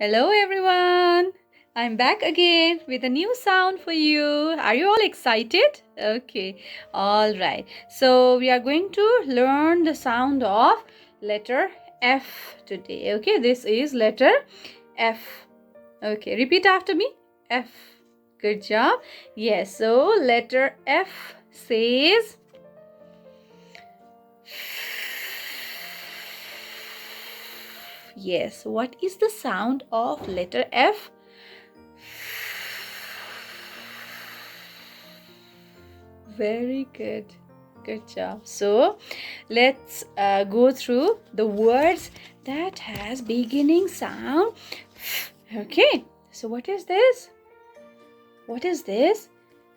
Hello everyone. I'm back again with a new sound for you. Are you all excited? Okay. All right. So we are going to learn the sound of letter F today. Okay. This is letter F. Okay. Repeat after me. F. Good job. Yes. So letter F says yes. What is the sound of letter F? Very good. Good job. So let's go through the words that has beginning sound. Okay. So what is this? What is this?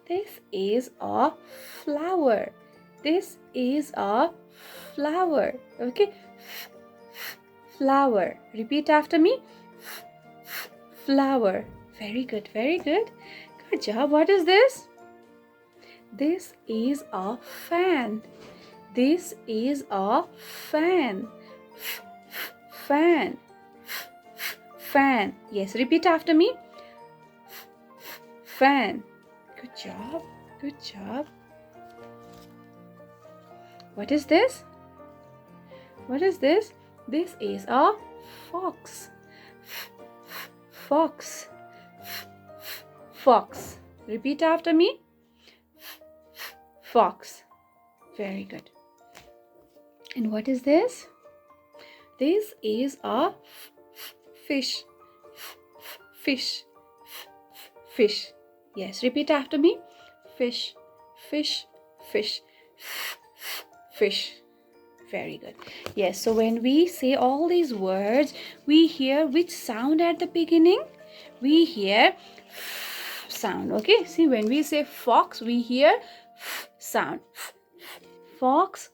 This is a flower. This is a flower. Okay. Flower. Repeat after me. Flower. Very good. Very good. Good job. What is this? This is a fan. This is a fan. Fan. Fan. Yes, repeat after me. Fan. Good job. Good job. What is this? What is this? This is a fox. Fox. Fox. Repeat after me. Fox. Very good. And what is this? This is a fish. Fish. Fish. Yes, repeat after me. Fish. Fish. Fish. Fish. Very good. Yes, so when we say all these words, we hear which sound at the beginning? We hear sound. Okay, see, when we say fox, we hear sound. Fox,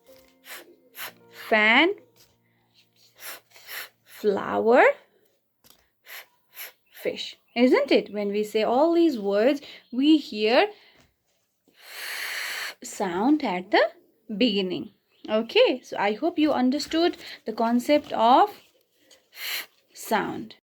fan, flower, fish. Isn't it? When we say all these words, we hear sound at the beginning. Okay, so I hope you understood the concept of sound.